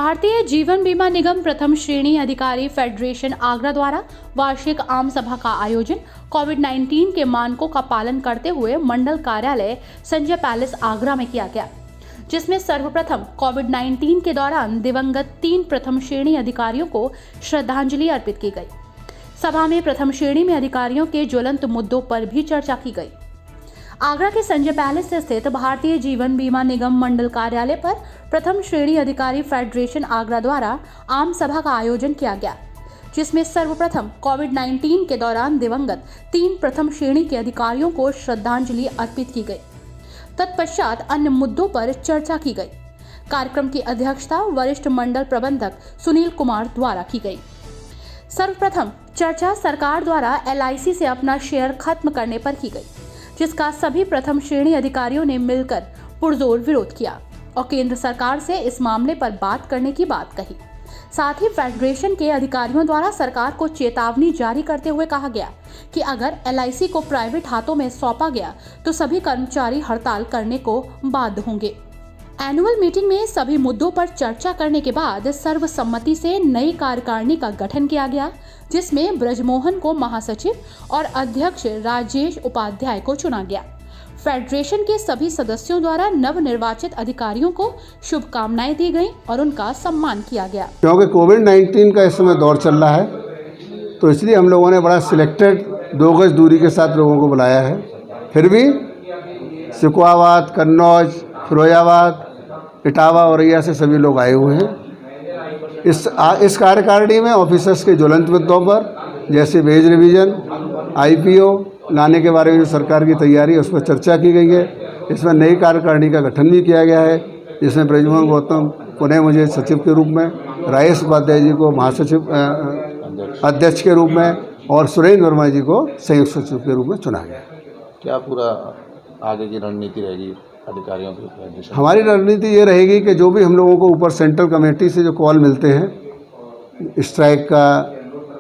भारतीय जीवन बीमा निगम प्रथम श्रेणी अधिकारी फेडरेशन आगरा द्वारा वार्षिक आम सभा का आयोजन कोविड-19 के मानकों का पालन करते हुए मंडल कार्यालय संजय पैलेस आगरा में किया गया, जिसमें सर्वप्रथम कोविड-19 के दौरान दिवंगत 3 प्रथम श्रेणी अधिकारियों को श्रद्धांजलि अर्पित की गई। सभा में प्रथम श्रेणी में अधिकारियों के ज्वलंत मुद्दों पर भी चर्चा की गई। आगरा के संजय पैलेस स्थित भारतीय जीवन बीमा निगम मंडल कार्यालय पर प्रथम श्रेणी अधिकारी फेडरेशन आगरा द्वारा आम सभा का आयोजन किया गया, जिसमें सर्वप्रथम कोविड-19 के दौरान दिवंगत 3 प्रथम श्रेणी के अधिकारियों को श्रद्धांजलि अर्पित की गई। तत्पश्चात अन्य मुद्दों पर चर्चा की गई। कार्यक्रम की अध्यक्षता वरिष्ठ मंडल प्रबंधक सुनील कुमार द्वारा की गई। सर्वप्रथम चर्चा सरकार द्वारा LIC से अपना शेयर खत्म करने पर की गई, जिसका सभी प्रथम श्रेणी अधिकारियों ने मिलकर पुरजोर विरोध किया और केंद्र सरकार से इस मामले पर बात करने की बात कही। साथ ही फेडरेशन के अधिकारियों द्वारा सरकार को चेतावनी जारी करते हुए कहा गया कि अगर LIC को प्राइवेट हाथों में सौंपा गया तो सभी कर्मचारी हड़ताल करने को बाध्य होंगे। एनुअल मीटिंग में सभी मुद्दों पर चर्चा करने के बाद सर्वसम्मति से नई कार्यकारिणी का गठन किया गया, जिसमें ब्रजमोहन को महासचिव और अध्यक्ष राजेश उपाध्याय को चुना गया। फेडरेशन के सभी सदस्यों द्वारा नवनिर्वाचित अधिकारियों को शुभकामनाएं दी गईं और उनका सम्मान किया गया। क्योंकि कोविड-19 का इस समय दौर चल रहा है, तो इसलिए हम लोगों ने बड़ा सिलेक्टेड 2 गज दूरी के साथ लोगों को बुलाया है। फिर भी सिकुआबाद, कन्नौज, फिरोजाबाद, इटावा, औरैया से सभी लोग आए हुए हैं। इस कार्यकारिणी में ऑफिसर्स के ज्वलंत मुद्दों पर जैसे वेज रिवीजन, IPO लाने के बारे में जो सरकार की तैयारी है उस पर चर्चा की गई है। इसमें नई कार्यकारिणी का गठन भी किया गया है, जिसमें ब्रजमोहन गौतम को मुझे सचिव के रूप में, राजेश उपाध्याय जी को महासचिव अध्यक्ष के रूप में और सुरेंद्र वर्मा जी को संयुक्त सचिव के रूप में चुना गया। क्या पूरा आगे की रणनीति रहेगी अधिकारियों की? हमारी रणनीति ये रहेगी कि जो भी हम लोगों को ऊपर सेंट्रल कमेटी से जो कॉल मिलते हैं स्ट्राइक का,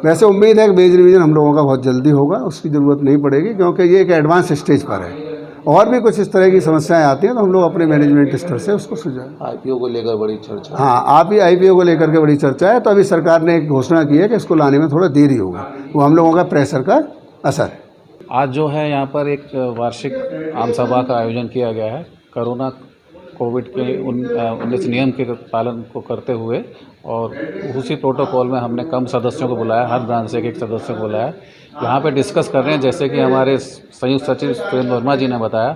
वैसे उम्मीद है कि वेज रिवीजन हम लोगों का बहुत जल्दी होगा, उसकी ज़रूरत नहीं पड़ेगी क्योंकि ये एक एडवांस स्टेज पर है। और भी कुछ इस तरह की समस्याएं आती हैं तो हम लोग अपने मैनेजमेंट स्तर से उसको सुलझाएं। IPO को लेकर बड़ी चर्चा। हाँ, आप ही IPO को लेकर के बड़ी चर्चा है, तो अभी सरकार ने एक घोषणा की है कि इसको लाने में थोड़ा देरी होगा। वो हम लोगों का प्रेशर का असर है। आज जो है यहाँ पर एक वार्षिक आम सभा का आयोजन किया गया है कोरोना कोविड के 19 नियम के पालन को करते हुए, और उसी प्रोटोकॉल में हमने कम सदस्यों को बुलाया, हर ब्रांच से एक सदस्य को बुलाया। यहाँ पे डिस्कस कर रहे हैं, जैसे कि हमारे संयुक्त सचिव सुरेंद्र वर्मा जी ने बताया,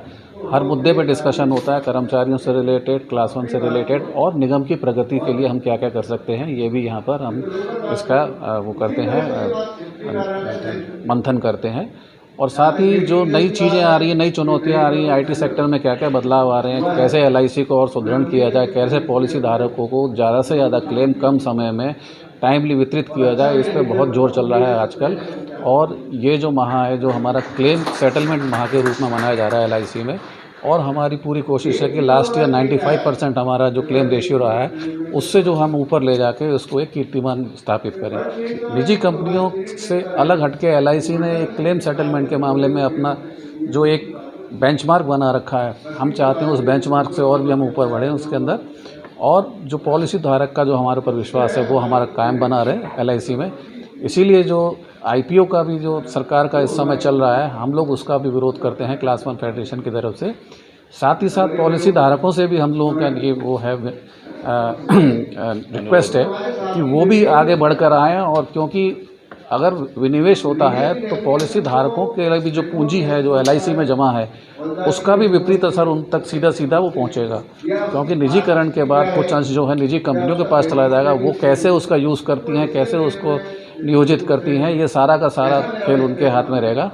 हर मुद्दे पे डिस्कशन होता है, कर्मचारियों से रिलेटेड, क्लास 1 से रिलेटेड, और निगम की प्रगति के लिए हम क्या क्या कर सकते हैं, ये भी यहाँ पर हम इसका वो करते हैं, मंथन करते हैं। और साथ ही जो नई चीज़ें आ रही हैं, नई चुनौतियां आ रही हैं, IT सेक्टर में क्या क्या बदलाव आ रहे हैं, कैसे LIC को और सुदृढ़ किया जाए, कैसे पॉलिसी धारकों को ज़्यादा से ज़्यादा क्लेम कम समय में टाइमली वितरित किया जाए, इस पर बहुत जोर चल रहा है आजकल। और ये जो माह है, जो हमारा क्लेम सेटलमेंट माह के रूप में मनाया जा रहा है LIC में, और हमारी पूरी कोशिश है कि लास्ट ईयर 95% हमारा जो क्लेम रेशियो रहा है, उससे जो हम ऊपर ले जाके उसको एक कीर्तिमान स्थापित करें। निजी कंपनियों से अलग हटके LIC ने एक क्लेम सेटलमेंट के मामले में अपना जो एक बेंचमार्क बना रखा है, हम चाहते हैं उस बेंचमार्क से और भी हम ऊपर बढ़ें उसके अंदर, और जो पॉलिसी धारक का जो हमारे ऊपर विश्वास है वो हमारा कायम बना रहे LIC में। इसीलिए जो IPO का भी जो सरकार का इस समय चल रहा है, हम लोग उसका भी विरोध करते हैं क्लास 1 फेडरेशन की तरफ से। साथ ही साथ पॉलिसी धारकों से भी हम लोगों का ये वो है रिक्वेस्ट है कि वो भी आगे बढ़कर आएँ, और क्योंकि अगर विनिवेश होता है तो पॉलिसी धारकों के लिए भी जो पूंजी है जो LIC में जमा है, उसका भी विपरीत असर उन तक सीधा वो पहुंचेगा, क्योंकि निजीकरण के बाद कुछ अंश जो है निजी कंपनियों के पास चला जाएगा। वो कैसे उसका यूज़ करती हैं, कैसे उसको नियोजित करती हैं, ये सारा का सारा खेल उनके हाथ में रहेगा।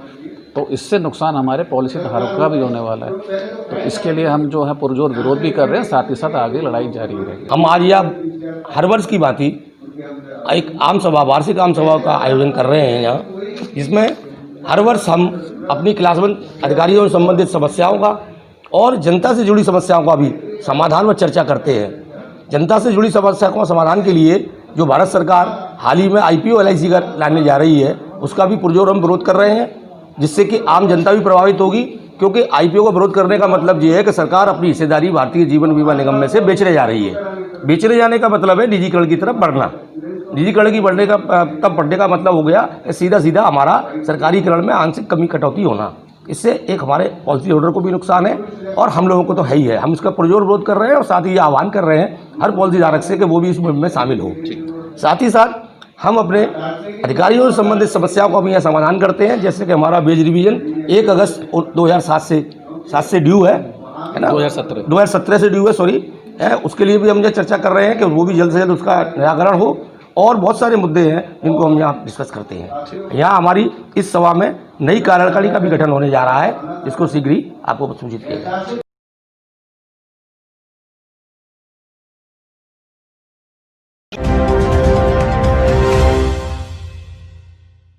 तो इससे नुकसान हमारे पॉलिसी धारकों का भी होने वाला है। तो इसके लिए हम जो है पुरजोर विरोध भी कर रहे हैं, साथ ही साथ आगे लड़ाई जारी रहेगी। हम आज यह हर वर्ष की भांति एक आम सभा, वार्षिक आम सभा का आयोजन कर रहे हैं यहाँ, जिसमें हर वर्ष हम अपनी क्लास 1 अधिकारियों से संबंधित समस्याओं का और जनता से जुड़ी समस्याओं का भी समाधान व चर्चा करते हैं। जनता से जुड़ी समस्या का समाधान के लिए जो भारत सरकार हाल ही में IPO LIC का लाने जा रही है, उसका भी पुरजोर हम विरोध कर रहे हैं, जिससे कि आम जनता भी प्रभावित होगी क्योंकि आईपीओ का विरोध करने का मतलब ये है कि सरकार अपनी हिस्सेदारी भारतीय जीवन बीमा निगम में से बेचने जा रही है। बेचने जाने का मतलब है निजीकरण की तरफ बढ़ना। निजीकरण की बढ़ने का मतलब हो गया कि सीधा सीधा हमारा सरकारीकरण में आंशिक कमी कटौती होना। इससे एक हमारे पॉलिसी होल्डर को भी नुकसान है और हम लोगों को तो है ही है। हम इसका पुरजोर विरोध कर रहे हैं और साथ ही ये आह्वान कर रहे हैं हर पॉलिसी धारक से कि वो भी इस मुहिम में शामिल हो। साथ ही साथ हम अपने अधिकारियों से संबंधित समस्याओं का भी यहाँ समाधान करते हैं। जैसे कि हमारा वेज रिवीजन 1 अगस्त 2007 से ड्यू है ना, 2017 से ड्यू है, सॉरी, उसके लिए भी हम ये चर्चा कर रहे हैं कि वो भी जल्द से जल्द उसका निराकरण हो। और बहुत सारे मुद्दे हैं जिनको हम यहाँ डिस्कस करते हैं। यहाँ हमारी इस सभा में नई कार्यकारिणी का भी गठन होने जा रहा है, जिसको शीघ्र ही आपको सूचित किया जाएगा।